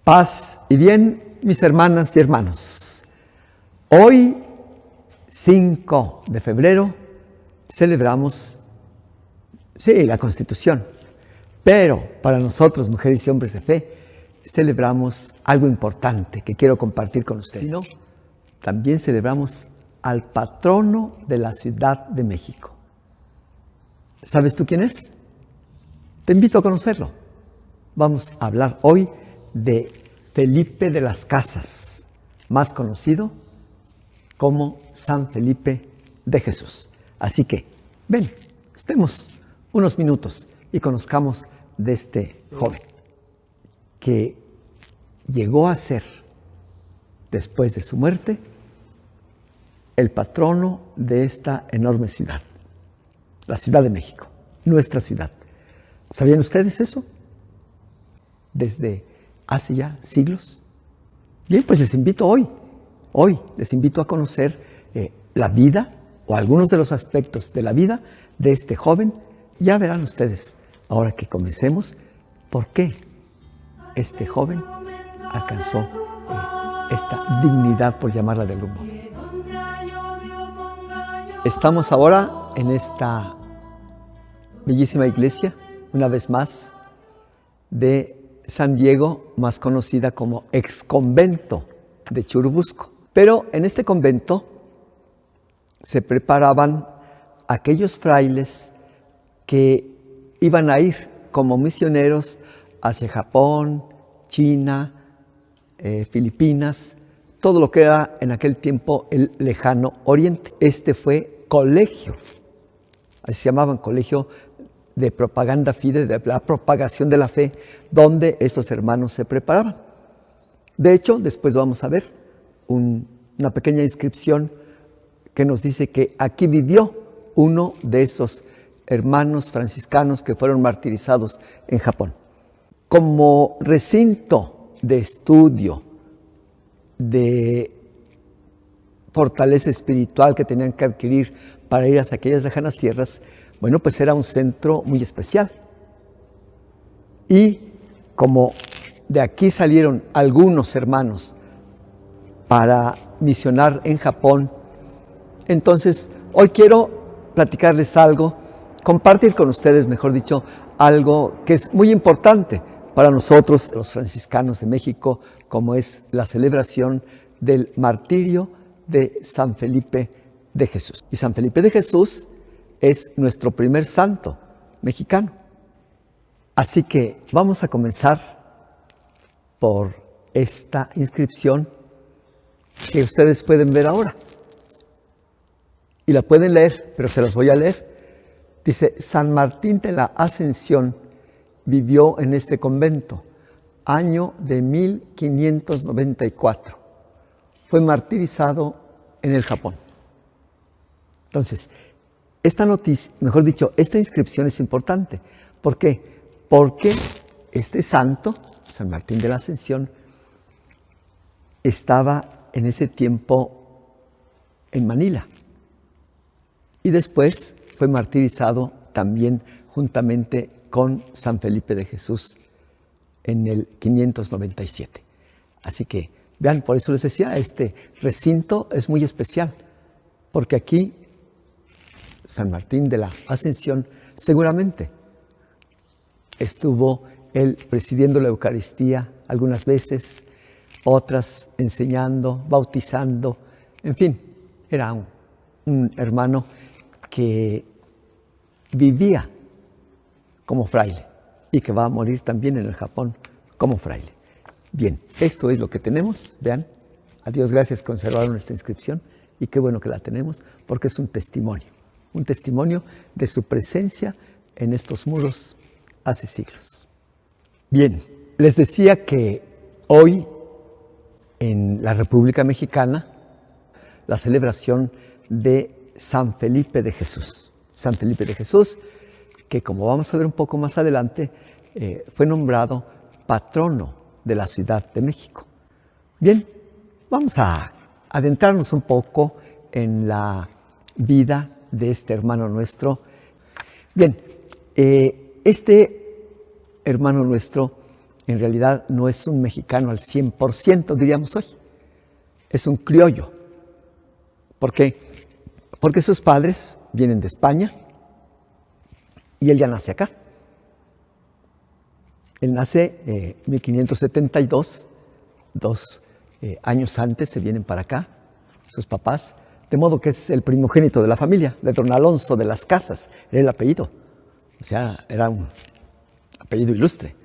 Paz y bien, mis hermanas y hermanos. Hoy, 5 de febrero, celebramos, la Constitución. Pero para nosotros, mujeres y hombres de fe, celebramos algo importante que quiero compartir con ustedes. Sino, también celebramos al patrono de la Ciudad de México. ¿Sabes tú quién es? Te invito a conocerlo. Vamos a hablar hoy de Felipe de las Casas, más conocido como San Felipe de Jesús. Así que, ven, estemos unos minutos y conozcamos de este joven que llegó a ser, después de su muerte, el patrono de esta enorme ciudad, la Ciudad de México, nuestra ciudad. ¿Sabían ustedes eso? Desde hace ya siglos. Bien, pues les invito hoy les invito a conocer la vida o algunos de los aspectos de la vida de este joven. Ya verán ustedes, ahora que comencemos, por qué este joven alcanzó esta dignidad, por llamarla de algún modo. Estamos ahora en esta bellísima iglesia, una vez más, de San Diego, más conocida como exconvento de Churubusco. Pero en este convento se preparaban aquellos frailes que iban a ir como misioneros hacia Japón, China, Filipinas, todo lo que era en aquel tiempo el lejano oriente. Este fue colegio, así se llamaban, colegio de propaganda fide, de la propagación de la fe, donde estos hermanos se preparaban. De hecho, después vamos a ver una pequeña inscripción que nos dice que aquí vivió uno de esos hermanos franciscanos que fueron martirizados en Japón. Como recinto de estudio, de fortaleza espiritual que tenían que adquirir para ir hacia aquellas lejanas tierras, bueno, pues era un centro muy especial. Y como de aquí salieron algunos hermanos para misionar en Japón, entonces hoy quiero platicarles algo, compartir con ustedes, mejor dicho, algo que es muy importante para nosotros, los franciscanos de México, como es la celebración del martirio de San Felipe de Jesús. Y San Felipe de Jesús es nuestro primer santo mexicano. Así que vamos a comenzar por esta inscripción que ustedes pueden ver ahora. Y la pueden leer, pero se las voy a leer. Dice: San Martín de la Ascensión vivió en este convento, año de 1594. Fue martirizado en el Japón. Entonces, esta noticia, mejor dicho, esta inscripción es importante. ¿Por qué? Porque este santo, San Martín de la Ascensión, estaba en ese tiempo en Manila. Y después fue martirizado también juntamente con San Felipe de Jesús en el 597. Así que, vean, por eso les decía, este recinto es muy especial, porque aquí San Martín de la Ascensión seguramente estuvo él presidiendo la Eucaristía algunas veces, otras enseñando, bautizando, en fin, era un hermano que vivía como fraile y que va a morir también en el Japón como fraile. Bien, esto es lo que tenemos, vean, a Dios gracias conservaron esta inscripción y qué bueno que la tenemos porque es un testimonio de su presencia en estos muros hace siglos. Bien, les decía que hoy en la República Mexicana la celebración de San Felipe de Jesús. San Felipe de Jesús, que como vamos a ver un poco más adelante, fue nombrado patrono de la Ciudad de México. Bien, vamos a adentrarnos un poco en la vida de este hermano nuestro. Bien, este hermano nuestro en realidad no es un mexicano al 100%, diríamos hoy. Es un criollo. ¿Por qué? Porque sus padres vienen de España y él ya nace acá. Él nace en 1572, 2 años antes se vienen para acá, sus papás, de modo que es el primogénito de la familia, de don Alonso de las Casas, era el apellido, o sea, era un apellido ilustre,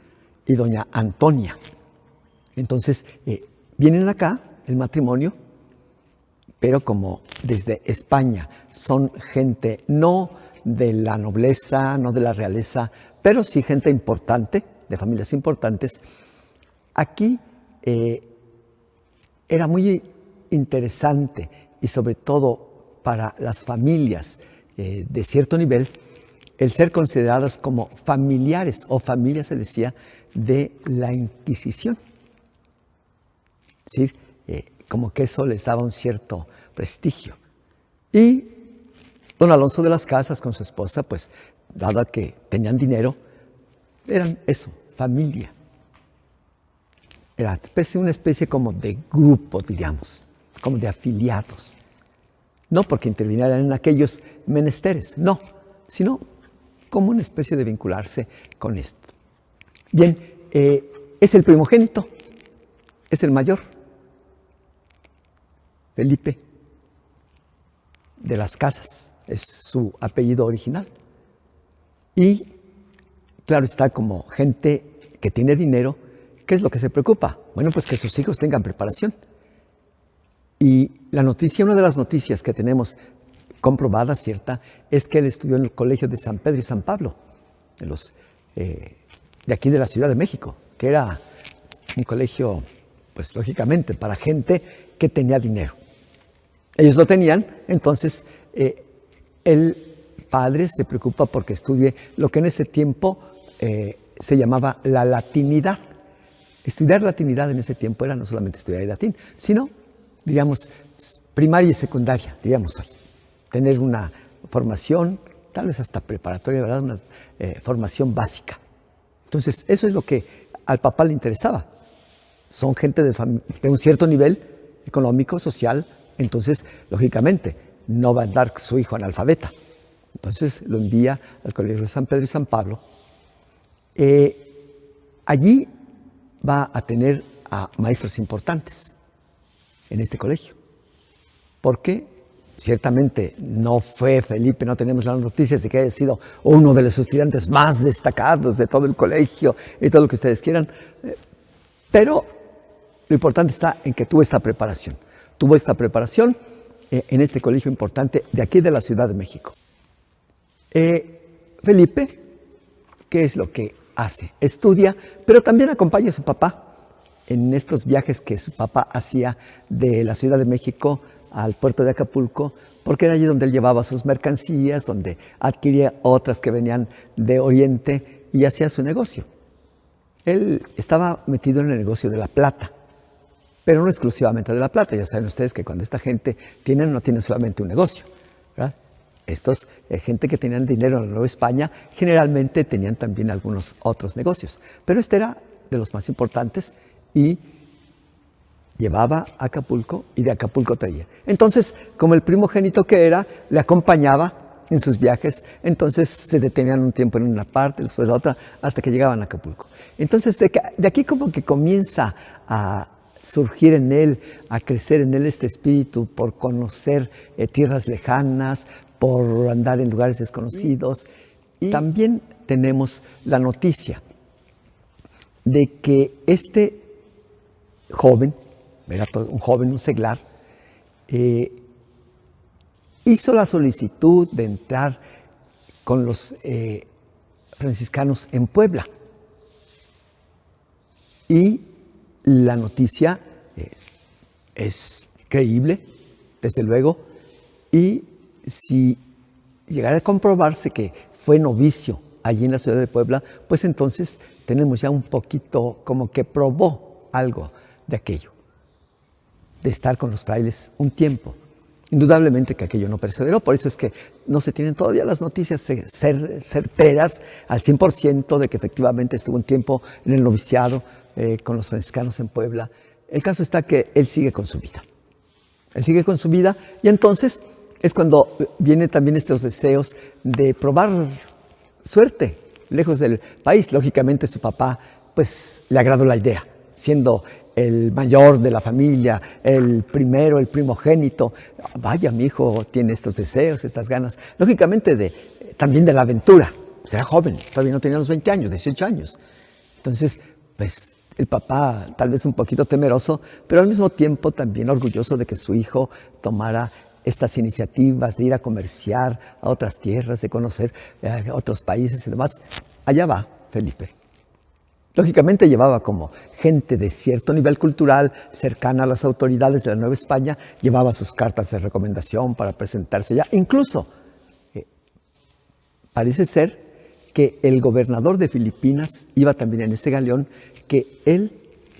y doña Antonia. Entonces, vienen acá, el matrimonio, pero como desde España son gente no de la nobleza, no de la realeza, pero sí gente importante, de familias importantes, aquí era muy interesante y sobre todo para las familias de cierto nivel, el ser consideradas como familiares o familia se decía de la Inquisición. Es decir, como que eso les daba un cierto prestigio. Y don Alonso de las Casas con su esposa, pues dado que tenían dinero, eran eso, familia. Era una especie como de grupo, diríamos, como de afiliados. No porque intervinieran en aquellos menesteres, no, sino como una especie de vincularse con esto. Bien, es el primogénito, es el mayor, Felipe de las Casas, es su apellido original. Y claro está, como gente que tiene dinero, ¿qué es lo que se preocupa? Bueno, pues que sus hijos tengan preparación. Y la noticia, una de las noticias que tenemos comprobada, cierta, es que él estudió en el colegio de San Pedro y San Pablo, de aquí de la Ciudad de México, que era un colegio, pues lógicamente, para gente que tenía dinero. Ellos lo tenían, entonces el padre se preocupa porque estudie lo que en ese tiempo se llamaba la latinidad. Estudiar latinidad en ese tiempo era no solamente estudiar el latín, sino, diríamos, primaria y secundaria, diríamos hoy. Tener una formación, tal vez hasta preparatoria, ¿verdad? Una formación básica. Entonces, eso es lo que al papá le interesaba. Son gente de un cierto nivel económico, social, entonces, lógicamente, no va a andar su hijo analfabeta. Entonces, lo envía al colegio de San Pedro y San Pablo. Allí va a tener a maestros importantes en este colegio. Porque ciertamente no fue Felipe, no tenemos las noticias de que haya sido uno de los estudiantes más destacados de todo el colegio y todo lo que ustedes quieran. Pero lo importante está en que tuvo esta preparación. Tuvo esta preparación en este colegio importante de aquí de la Ciudad de México. Felipe, ¿qué es lo que hace? Estudia, pero también acompaña a su papá en estos viajes que su papá hacía de la Ciudad de México al puerto de Acapulco, porque era allí donde él llevaba sus mercancías, donde adquiría otras que venían de Oriente y hacía su negocio. Él estaba metido en el negocio de la plata, pero no exclusivamente de la plata. Ya saben ustedes que cuando esta gente no tiene solamente un negocio, ¿verdad? Estos, gente que tenían dinero en la Nueva España, generalmente tenían también algunos otros negocios. Pero este era de los más importantes y llevaba a Acapulco y de Acapulco traía. Entonces, como el primogénito que era, le acompañaba en sus viajes, entonces se detenían un tiempo en una parte, después la otra, hasta que llegaban a Acapulco. Entonces, de aquí como que comienza a surgir en él, a crecer en él este espíritu por conocer tierras lejanas, por andar en lugares desconocidos. Y también tenemos la noticia de que este joven, era un joven, un seglar, hizo la solicitud de entrar con los franciscanos en Puebla. Y la noticia es creíble, desde luego, y si llegara a comprobarse que fue novicio allí en la ciudad de Puebla, pues entonces tenemos ya un poquito como que probó algo de aquello, de estar con los frailes un tiempo. Indudablemente que aquello no perseveró, por eso es que no se tienen todavía las noticias certeras al 100% de que efectivamente estuvo un tiempo en el noviciado, con los franciscanos en Puebla. El caso está que él sigue con su vida. Él sigue con su vida y entonces es cuando vienen también estos deseos de probar suerte lejos del país. Lógicamente su papá pues le agradó la idea, siendo el mayor de la familia, el primero, el primogénito. Vaya, mi hijo tiene estos deseos, estas ganas, lógicamente también de la aventura. Era joven, todavía no tenía los 20 años, 18 años. Entonces, pues el papá tal vez un poquito temeroso, pero al mismo tiempo también orgulloso de que su hijo tomara estas iniciativas de ir a comerciar a otras tierras, de conocer otros países y demás. Allá va Felipe. Lógicamente llevaba como gente de cierto nivel cultural, cercana a las autoridades de la Nueva España, llevaba sus cartas de recomendación para presentarse ya. Incluso parece ser que el gobernador de Filipinas iba también en ese galeón que él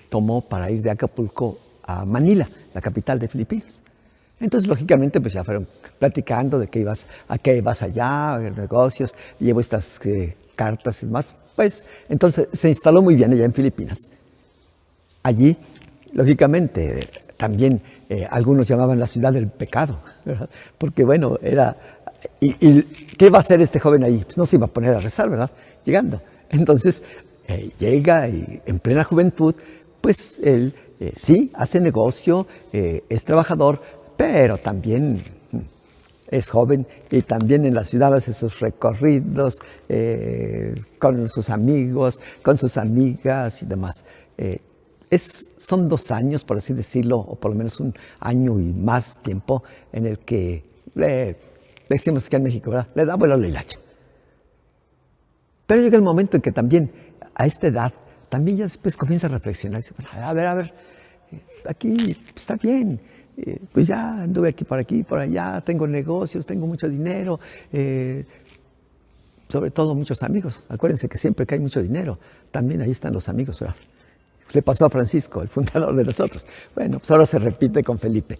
tomó para ir de Acapulco a Manila, la capital de Filipinas. Entonces, lógicamente, pues ya fueron platicando de que a qué vas allá, negocios, llevo estas cartas y demás. Pues, entonces se instaló muy bien allá en Filipinas. Allí, lógicamente, también algunos llamaban la ciudad del pecado, ¿verdad? Porque bueno, ¿y qué va a hacer este joven ahí? Pues no se iba a poner a rezar, ¿verdad? Llegando. Entonces, llega y en plena juventud, pues él sí hace negocio, es trabajador, pero también es joven y también en la ciudad hace sus recorridos con sus amigos, con sus amigas y demás. Son 2 años, por así decirlo, o por lo menos 1 año y más tiempo en el que decimos aquí en México, ¿verdad? Le da vuelo a la hilacha. Pero llega el momento en que también, a esta edad, también ya después comienza a reflexionar. Dice, bueno, a ver, aquí está bien. Pues ya anduve aquí, por allá, tengo negocios, tengo mucho dinero, sobre todo muchos amigos. Acuérdense que siempre que hay mucho dinero, también ahí están los amigos, ¿verdad? Le pasó a Francisco, el fundador de nosotros. Bueno, pues ahora se repite con Felipe.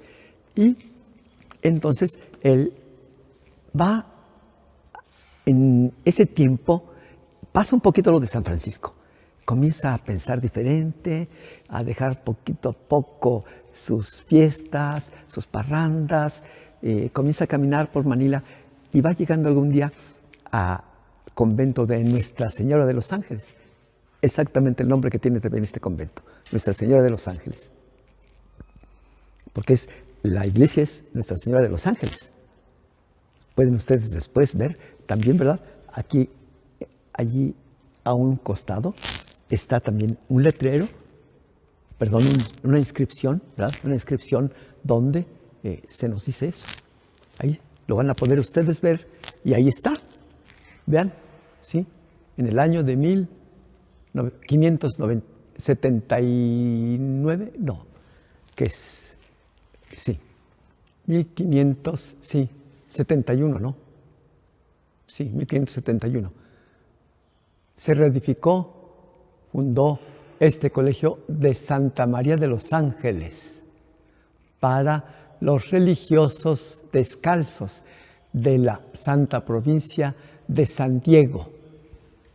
Y entonces él va, en ese tiempo, pasa un poquito lo de San Francisco. Comienza a pensar diferente, a dejar poquito a poco sus fiestas, sus parrandas, comienza a caminar por Manila y va llegando algún día al convento de Nuestra Señora de los Ángeles. Exactamente el nombre que tiene también este convento, Nuestra Señora de los Ángeles. Porque la iglesia es Nuestra Señora de los Ángeles. Pueden ustedes después ver también, ¿verdad? Allí a un costado está también un letrero, perdón, una inscripción, ¿verdad? Una inscripción donde se nos dice eso. Ahí lo van a poder ustedes ver y ahí está. Vean, ¿sí? En el año de 1579, no, que es, sí, 1571, ¿no? Sí, 1571. Se reedificó, fundó este colegio de Santa María de los Ángeles para los religiosos descalzos de la Santa Provincia de San Diego.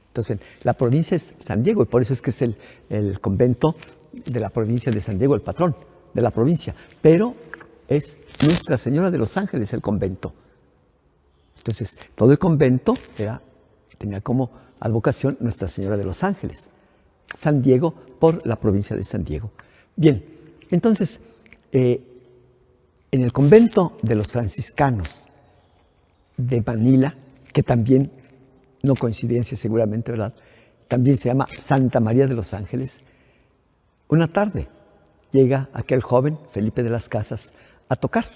Entonces, bien, la provincia es San Diego y por eso es que es el convento de la provincia de San Diego, el patrón de la provincia, pero es Nuestra Señora de los Ángeles el convento. Entonces, todo el convento tenía como advocación Nuestra Señora de los Ángeles. San Diego por la provincia de San Diego. Bien, entonces, en el convento de los franciscanos de Manila, que también, no coincidencia seguramente, ¿verdad? También se llama Santa María de los Ángeles. Una tarde llega aquel joven, Felipe de las Casas, a tocar.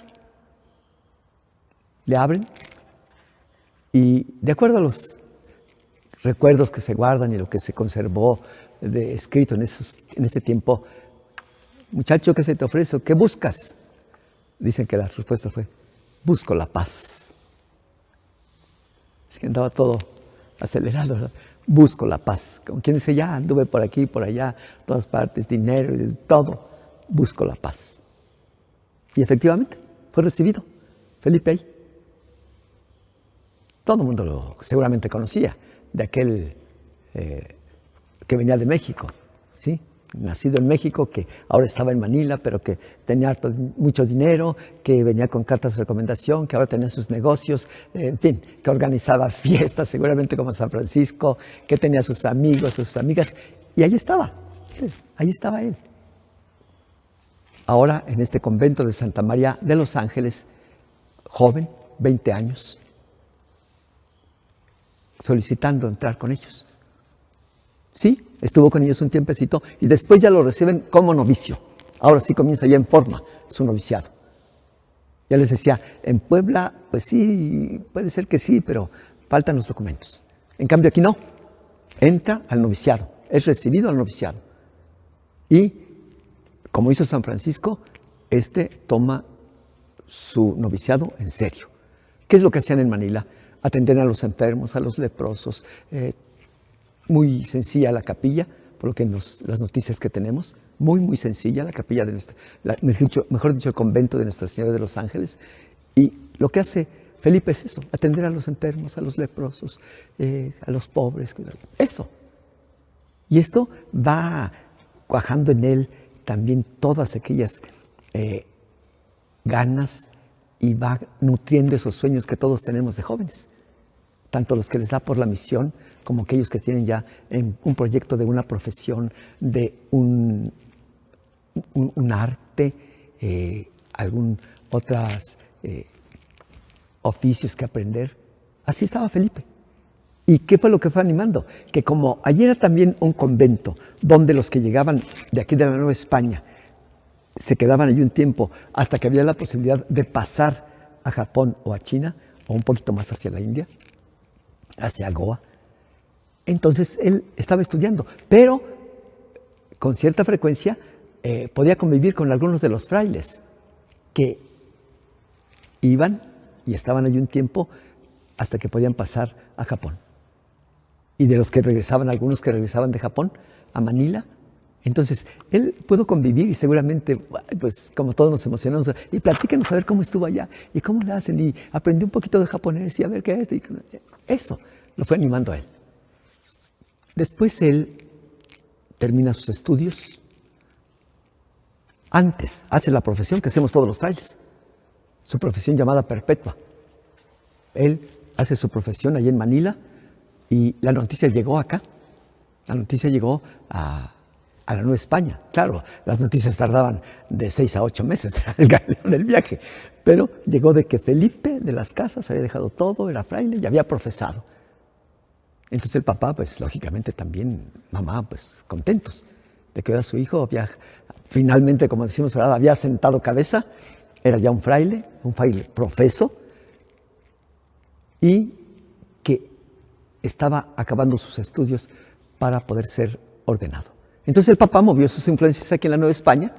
Le abren y de acuerdo a los recuerdos que se guardan y lo que se conservó escrito en ese tiempo, muchacho, ¿qué se te ofrece? ¿Qué buscas? Dicen que la respuesta fue, busco la paz. Es que andaba todo acelerado, ¿verdad? Busco la paz. Como quien dice, ya anduve por aquí, por allá, todas partes, dinero y todo. Busco la paz. Y efectivamente, fue recibido Felipe ahí. Todo el mundo lo seguramente conocía, de aquel que venía de México, ¿sí? nacido en México, que ahora estaba en Manila, pero que tenía mucho dinero, que venía con cartas de recomendación, que ahora tenía sus negocios, en fin, que organizaba fiestas, seguramente como San Francisco, que tenía sus amigos, sus amigas, y ahí estaba él. Ahora en este convento de Santa María de los Ángeles, joven, 20 años, solicitando entrar con ellos. Sí, estuvo con ellos un tiempecito y después ya lo reciben como novicio. Ahora sí comienza ya en forma su noviciado. Ya les decía, en Puebla, pues sí, puede ser que sí, pero faltan los documentos. En cambio aquí no, entra al noviciado, es recibido al noviciado. Y como hizo San Francisco, toma su noviciado en serio. ¿Qué es lo que hacían en Manila? Atender a los enfermos, a los leprosos. Muy sencilla la capilla, por lo que las noticias que tenemos, muy sencilla la capilla de mejor dicho, el convento de Nuestra Señora de los Ángeles. Y lo que hace Felipe es eso, atender a los enfermos, a los leprosos, a los pobres, eso. Y esto va cuajando en él también todas aquellas ganas y va nutriendo esos sueños que todos tenemos de jóvenes. Tanto los que les da por la misión, como aquellos que tienen ya un proyecto de una profesión, de un arte, otros oficios que aprender. Así estaba Felipe. ¿Y qué fue lo que fue animando? Que como allí era también un convento, donde los que llegaban de aquí de la Nueva España se quedaban allí un tiempo hasta que había la posibilidad de pasar a Japón o a China, o un poquito más hacia la India, hacia Goa. Entonces él estaba estudiando, pero con cierta frecuencia podía convivir con algunos de los frailes que iban y estaban allí un tiempo hasta que podían pasar a Japón. Y de los que regresaban, algunos que regresaban de Japón a Manila. Entonces, él pudo convivir y seguramente, pues como todos nos emocionamos, y platícanos a ver cómo estuvo allá y cómo le hacen, y aprendió un poquito de japonés y a ver qué es. Y eso lo fue animando a él. Después él termina sus estudios. Antes hace la profesión que hacemos todos los frailes, su profesión llamada perpetua. Él hace su profesión allí en Manila y la noticia llegó acá. La noticia llegó a la Nueva España. Claro, las noticias tardaban de 6 a 8 meses, el viaje. Pero llegó de que Felipe de las Casas había dejado todo, era fraile y había profesado. Entonces el papá, pues lógicamente también, mamá, pues contentos de que era su hijo, había finalmente, como decimos, ¿verdad?, había sentado cabeza, era ya un fraile profeso, y que estaba acabando sus estudios para poder ser ordenado. Entonces el papá movió sus influencias aquí en la Nueva España,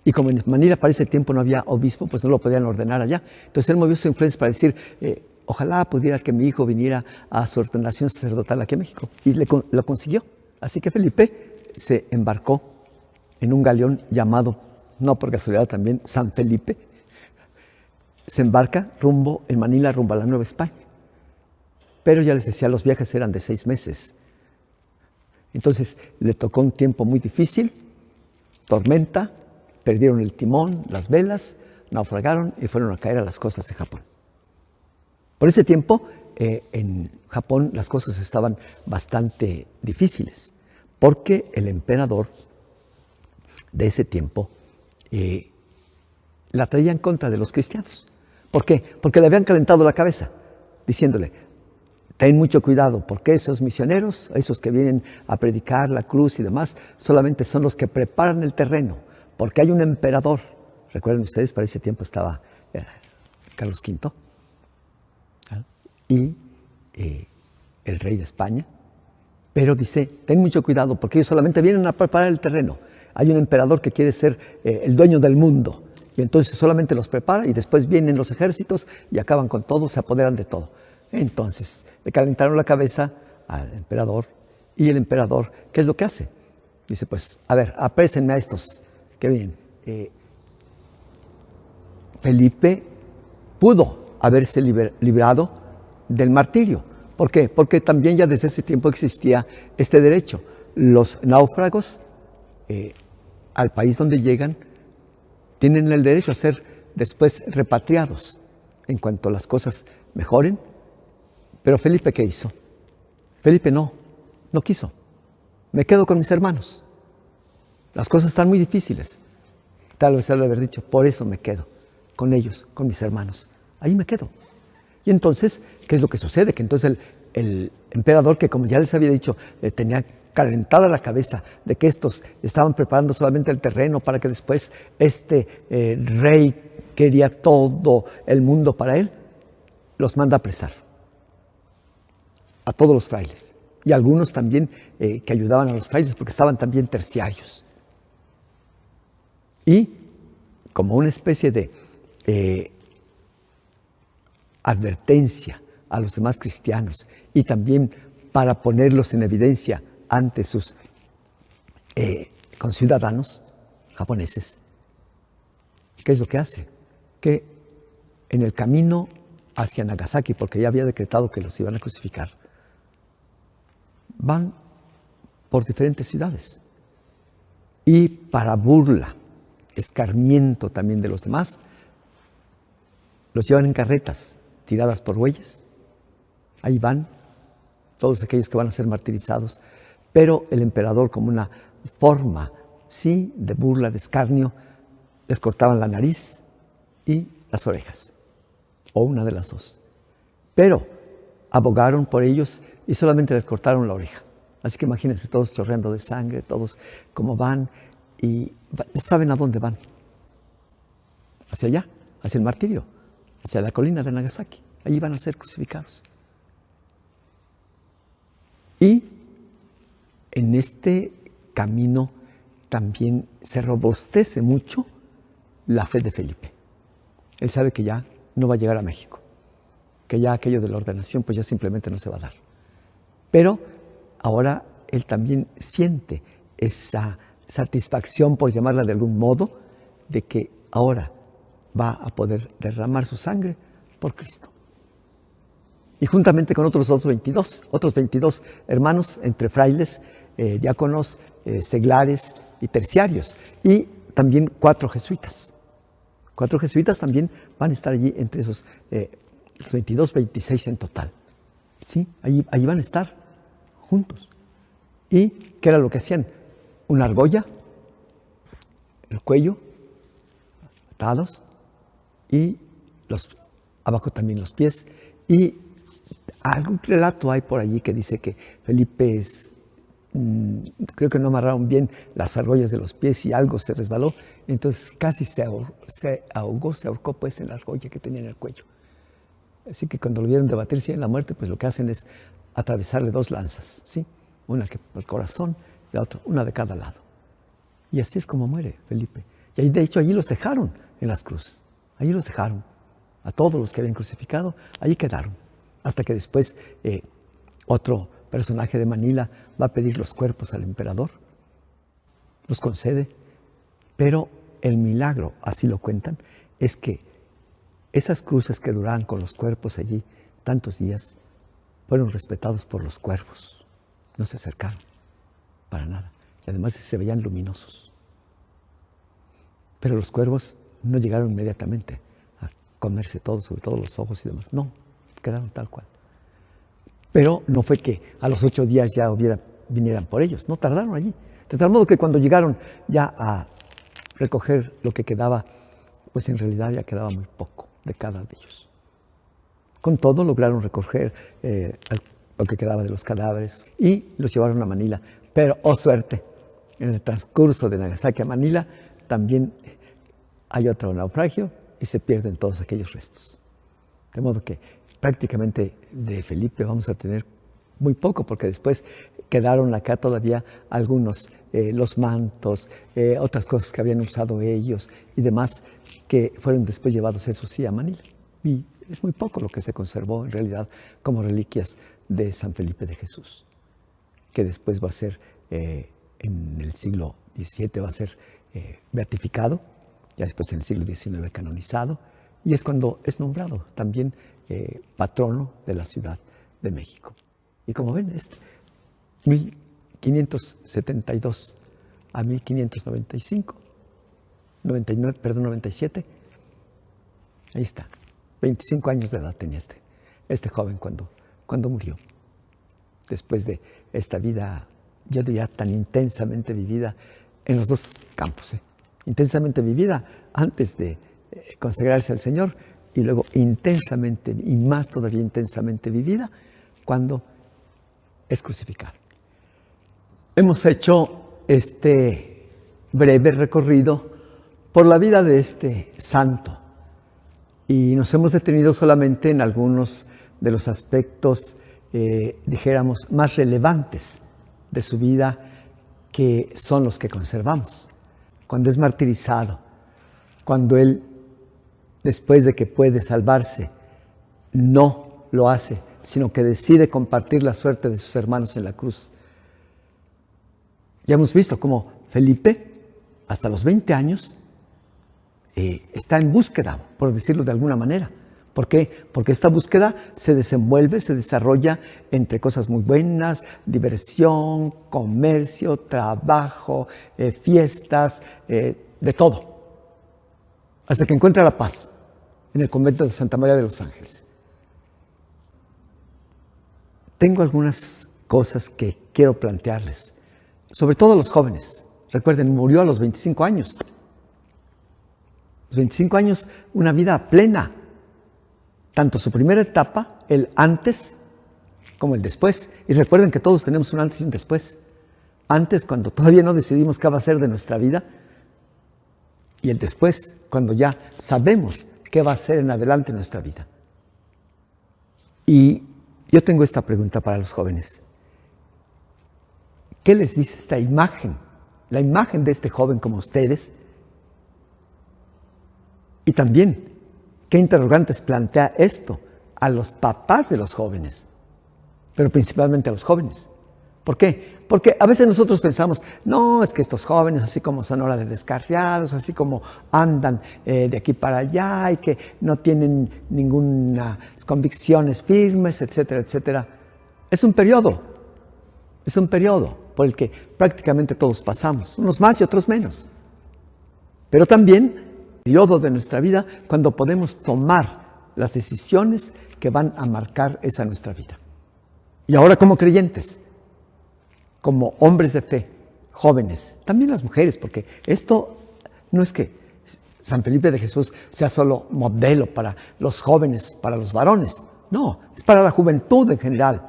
y como en Manila para ese tiempo no había obispo, pues no lo podían ordenar allá. Entonces él movió sus influencias para decir, ojalá pudiera que mi hijo viniera a su ordenación sacerdotal aquí en México. Y lo consiguió. Así que Felipe se embarcó en un galeón llamado, no por casualidad también, San Felipe. Se embarca en Manila rumbo a la Nueva España. Pero ya les decía, los viajes eran de 6 meses. Entonces le tocó un tiempo muy difícil, tormenta, perdieron el timón, las velas, naufragaron y fueron a caer a las costas de Japón. Por ese tiempo, en Japón las cosas estaban bastante difíciles, porque el emperador de ese tiempo la traía en contra de los cristianos. ¿Por qué? Porque le habían calentado la cabeza, diciéndole, ten mucho cuidado, porque esos misioneros, esos que vienen a predicar la cruz y demás, solamente son los que preparan el terreno, porque hay un emperador. Recuerden ustedes, para ese tiempo estaba Carlos V y el rey de España, pero dice, ten mucho cuidado, porque ellos solamente vienen a preparar el terreno. Hay un emperador que quiere ser el dueño del mundo, y entonces solamente los prepara y después vienen los ejércitos y acaban con todo, se apoderan de todo. Entonces le calentaron la cabeza al emperador, y el emperador, ¿qué es lo que hace? Dice, pues, a ver, aprésenme a estos que vienen. Felipe pudo haberse librado del martirio. ¿Por qué? Porque también ya desde ese tiempo existía este derecho. Los náufragos al país donde llegan, tienen el derecho a ser después repatriados en cuanto las cosas mejoren. Pero Felipe, ¿qué hizo? Felipe no quiso. Me quedo con mis hermanos. Las cosas están muy difíciles. Tal vez él haber dicho, por eso me quedo con ellos, con mis hermanos. Ahí me quedo. Y entonces, ¿qué es lo que sucede? Que entonces el emperador, que como ya les había dicho, tenía calentada la cabeza de que estos estaban preparando solamente el terreno para que después rey quería todo el mundo para él, los manda a apresar a todos los frailes y algunos también que ayudaban a los frailes porque estaban también terciarios. Y como una especie de advertencia a los demás cristianos y también para ponerlos en evidencia ante sus conciudadanos japoneses, ¿qué es lo que hace? Que en el camino hacia Nagasaki, porque ya había decretado que los iban a crucificar, van por diferentes ciudades y para burla, escarmiento también de los demás, los llevan en carretas tiradas por bueyes. Ahí van todos aquellos que van a ser martirizados, pero el emperador, como una forma, sí, de burla, de escarnio, les cortaban la nariz y las orejas, o una de las dos. Pero abogaron por ellos y solamente les cortaron la oreja. Así que imagínense todos chorreando de sangre, todos como van y saben a dónde van. Hacia allá, hacia el martirio, hacia la colina de Nagasaki. Allí van a ser crucificados. Y en este camino también se robustece mucho la fe de Felipe. Él sabe que ya no va a llegar a México, que ya aquello de la ordenación pues ya simplemente no se va a dar. Pero ahora él también siente esa satisfacción, por llamarla de algún modo, de que ahora va a poder derramar su sangre por Cristo. Y juntamente con otros 22 hermanos entre frailes, diáconos, seglares y terciarios, y también 4 jesuitas. 4 jesuitas también van a estar allí entre esos 22, 26 en total. ¿Sí? Allí van a estar juntos. ¿Y qué era lo que hacían? Una argolla, el cuello, atados, y abajo también los pies. Y algún relato hay por allí que dice que Felipe creo que no amarraron bien las argollas de los pies y algo se resbaló, entonces casi se ahorcó pues en la argolla que tenía en el cuello. Así que cuando lo vieron debatirse en la muerte, pues lo que hacen es atravesarle 2 lanzas, ¿sí? Una que por el corazón y la otra, una de cada lado. Y así es como muere Felipe. Y ahí, de hecho, allí los dejaron en las cruces. Allí los dejaron. A todos los que habían crucificado, allí quedaron. Hasta que después otro personaje de Manila va a pedir los cuerpos al emperador. Los concede. Pero el milagro, así lo cuentan, es que esas cruces que duraban con los cuerpos allí tantos días, fueron respetados por los cuervos. No se acercaron para nada. Y además se veían luminosos. Pero los cuervos no llegaron inmediatamente a comerse todo, sobre todo los ojos y demás. No, quedaron tal cual. Pero no fue que a los 8 días ya vinieran por ellos. No, tardaron allí. De tal modo que cuando llegaron ya a recoger lo que quedaba, pues en realidad ya quedaba muy poco de cada de ellos. Con todo lograron recoger lo que quedaba de los cadáveres y los llevaron a Manila. Pero, oh suerte, en el transcurso de Nagasaki a Manila también hay otro naufragio y se pierden todos aquellos restos. De modo que prácticamente de Felipe vamos a tener muy poco, porque después quedaron acá todavía algunos, los mantos, otras cosas que habían usado ellos y demás, que fueron después llevados, eso sí, a Manila. Y es muy poco lo que se conservó en realidad como reliquias de San Felipe de Jesús, que después va a ser, en el siglo XVII, va a ser beatificado, ya después en el siglo XIX canonizado, y es cuando es nombrado también patrono de la Ciudad de México. Y como ven, 1572 a 1595, 99, perdón, 97. Ahí está, 25 años de edad tenía este joven cuando murió. Después de esta vida, yo diría, tan intensamente vivida en los dos campos. Intensamente vivida antes de consagrarse al Señor y luego intensamente, y más todavía intensamente vivida cuando es crucificado. Hemos hecho este breve recorrido por la vida de este santo y nos hemos detenido solamente en algunos de los aspectos, dijéramos, más relevantes de su vida, que son los que conservamos. Cuando es martirizado, cuando él, después de que puede salvarse, no lo hace, sino que decide compartir la suerte de sus hermanos en la cruz. Ya hemos visto cómo Felipe, hasta los 20 años, está en búsqueda, por decirlo de alguna manera. ¿Por qué? Porque esta búsqueda se desenvuelve, se desarrolla entre cosas muy buenas, diversión, comercio, trabajo, fiestas, de todo. Hasta que encuentra la paz en el convento de Santa María de los Ángeles. Tengo algunas cosas que quiero plantearles, sobre todo a los jóvenes. Recuerden, murió a los 25 años. Los 25 años, una vida plena. Tanto su primera etapa, el antes, como el después. Y recuerden que todos tenemos un antes y un después. Antes, cuando todavía no decidimos qué va a ser de nuestra vida. Y el después, cuando ya sabemos qué va a ser en adelante nuestra vida. Y yo tengo esta pregunta para los jóvenes. ¿Qué les dice esta imagen? La imagen de este joven como ustedes. Y también, ¿qué interrogantes plantea esto a los papás de los jóvenes? Pero principalmente a los jóvenes. ¿Por qué? Porque a veces nosotros pensamos, no, es que estos jóvenes, así como son ahora de descarriados, así como andan de aquí para allá y que no tienen ninguna convicciones firmes, etcétera, etcétera. Es un periodo por el que prácticamente todos pasamos, unos más y otros menos. Pero también periodo de nuestra vida cuando podemos tomar las decisiones que van a marcar esa nuestra vida. Y ahora como creyentes, como hombres de fe, jóvenes, también las mujeres, porque esto no es que San Felipe de Jesús sea solo modelo para los jóvenes, para los varones. No, es para la juventud en general.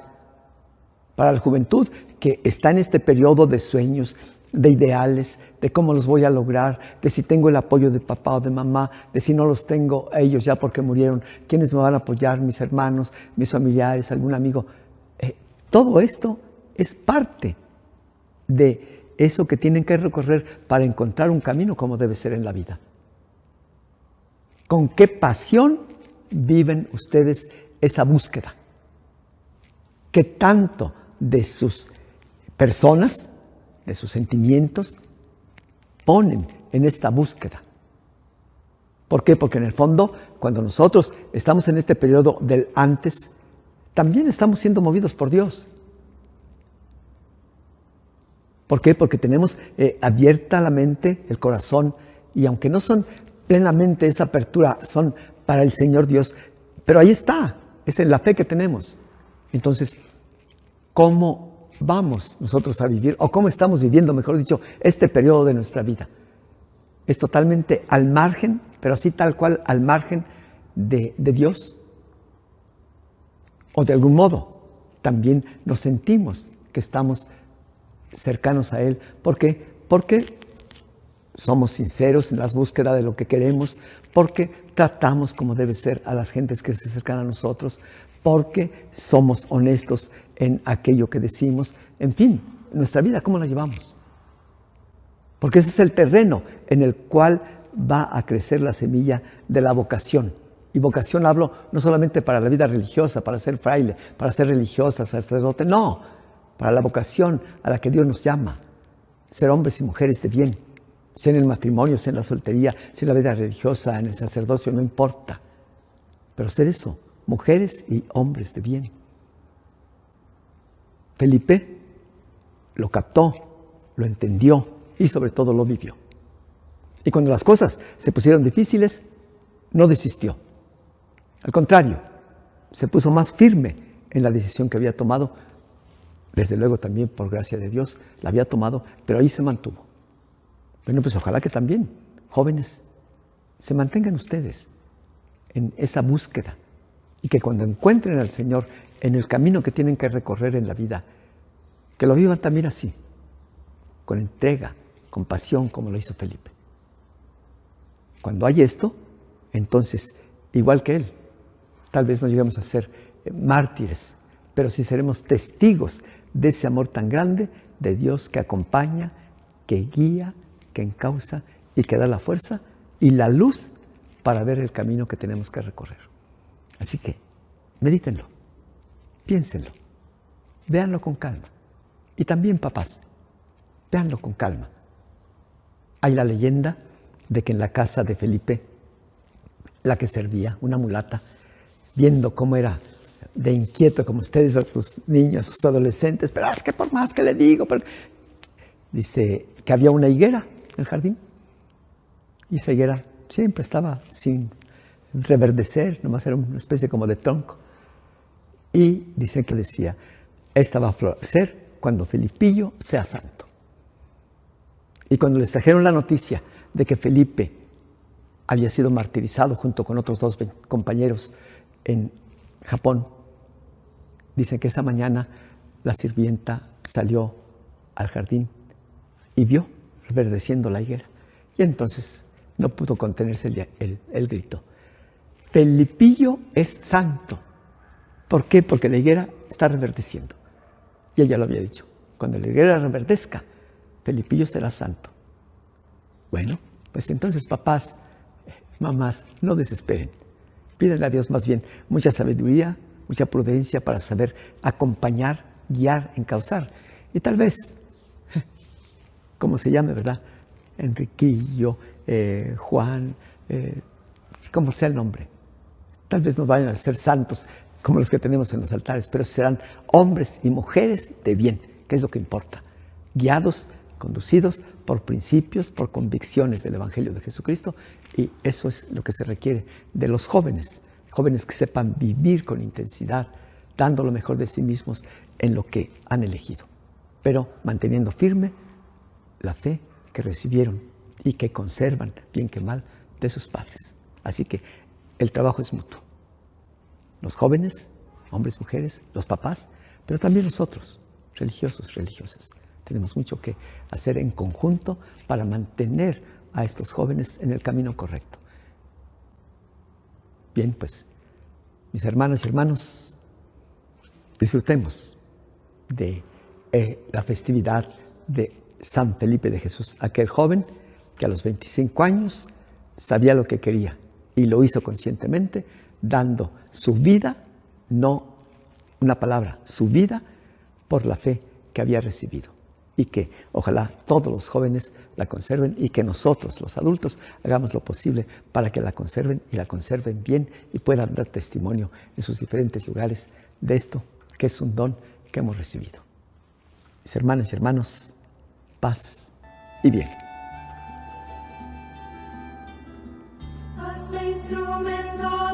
Para la juventud que está en este periodo de sueños, de ideales, de cómo los voy a lograr, de si tengo el apoyo de papá o de mamá, de si no los tengo a ellos ya porque murieron, quiénes me van a apoyar, mis hermanos, mis familiares, algún amigo. Todo esto es parte de eso que tienen que recorrer para encontrar un camino como debe ser en la vida. ¿Con qué pasión viven ustedes esa búsqueda? ¿Qué tanto de sus personas, de sus sentimientos, ponen en esta búsqueda? ¿Por qué? Porque en el fondo, cuando nosotros estamos en este periodo del antes, también estamos siendo movidos por Dios. ¿Por qué? Porque tenemos abierta la mente, el corazón, y aunque no son plenamente esa apertura, son para el Señor Dios, pero ahí está, es en la fe que tenemos. Entonces, ¿cómo vamos nosotros a vivir, o cómo estamos viviendo, mejor dicho, este periodo de nuestra vida? ¿Es totalmente al margen, pero así tal cual al margen de Dios? ¿O de algún modo también nos sentimos que estamos cercanos a Él? ¿Por qué? Porque somos sinceros en la búsqueda de lo que queremos, porque tratamos como debe ser a las gentes que se acercan a nosotros, porque somos honestos en aquello que decimos. En fin, nuestra vida, ¿cómo la llevamos? Porque ese es el terreno en el cual va a crecer la semilla de la vocación. Y vocación hablo no solamente para la vida religiosa, para ser fraile, para ser religiosa, sacerdote, no, para la vocación a la que Dios nos llama. Ser hombres y mujeres de bien, sea en el matrimonio, sea en la soltería, sea en la vida religiosa, en el sacerdocio, no importa. Pero ser eso, mujeres y hombres de bien. Felipe lo captó, lo entendió y sobre todo lo vivió. Y cuando las cosas se pusieron difíciles, no desistió. Al contrario, se puso más firme en la decisión que había tomado. Desde luego también, por gracia de Dios, la había tomado, pero ahí se mantuvo. Bueno, pues ojalá que también, jóvenes, se mantengan ustedes en esa búsqueda y que cuando encuentren al Señor en el camino que tienen que recorrer en la vida, que lo vivan también así, con entrega, con pasión, como lo hizo Felipe. Cuando hay esto, entonces, igual que él, tal vez no lleguemos a ser mártires, pero sí seremos testigos de ese amor tan grande de Dios que acompaña, que guía, que encausa y que da la fuerza y la luz para ver el camino que tenemos que recorrer. Así que, medítenlo, piénsenlo, véanlo con calma. Y también, papás, véanlo con calma. Hay la leyenda de que en la casa de Felipe, la que servía, una mulata, viendo cómo era de inquieto como ustedes a sus niños, a sus adolescentes, pero es que por más que le digo, dice que había una higuera en el jardín y esa higuera siempre estaba sin reverdecer, nomás era una especie como de tronco. Y dice que decía, esta va a florecer cuando Felipillo sea santo. Y cuando les trajeron la noticia de que Felipe había sido martirizado junto con otros 2 compañeros en Japón, dicen que esa mañana la sirvienta salió al jardín y vio reverdeciendo la higuera. Y entonces no pudo contenerse el grito. Felipillo es santo. ¿Por qué? Porque la higuera está reverdeciendo. Y ella lo había dicho. Cuando la higuera reverdezca, Felipillo será santo. Bueno, pues entonces papás, mamás, no desesperen. Pídenle a Dios más bien mucha sabiduría, mucha prudencia para saber acompañar, guiar, encauzar. Y tal vez, como se llame, ¿verdad? Enriquillo, Juan, como sea el nombre. Tal vez no vayan a ser santos como los que tenemos en los altares, pero serán hombres y mujeres de bien, que es lo que importa. Guiados, conducidos por principios, por convicciones del Evangelio de Jesucristo, y eso es lo que se requiere de los jóvenes, jóvenes que sepan vivir con intensidad, dando lo mejor de sí mismos en lo que han elegido, pero manteniendo firme la fe que recibieron y que conservan, bien que mal, de sus padres. Así que el trabajo es mutuo. Los jóvenes, hombres, mujeres, los papás, pero también nosotros, religiosos, religiosas. Tenemos mucho que hacer en conjunto para mantener a estos jóvenes en el camino correcto. Bien, pues, mis hermanas y hermanos, disfrutemos de la festividad de San Felipe de Jesús, aquel joven que a los 25 años sabía lo que quería y lo hizo conscientemente, dando su vida, no una palabra, su vida por la fe que había recibido. Y que ojalá todos los jóvenes la conserven y que nosotros, los adultos, hagamos lo posible para que la conserven y la conserven bien y puedan dar testimonio en sus diferentes lugares de esto que es un don que hemos recibido. Mis hermanas y hermanos, paz y bien. Hazme instrumento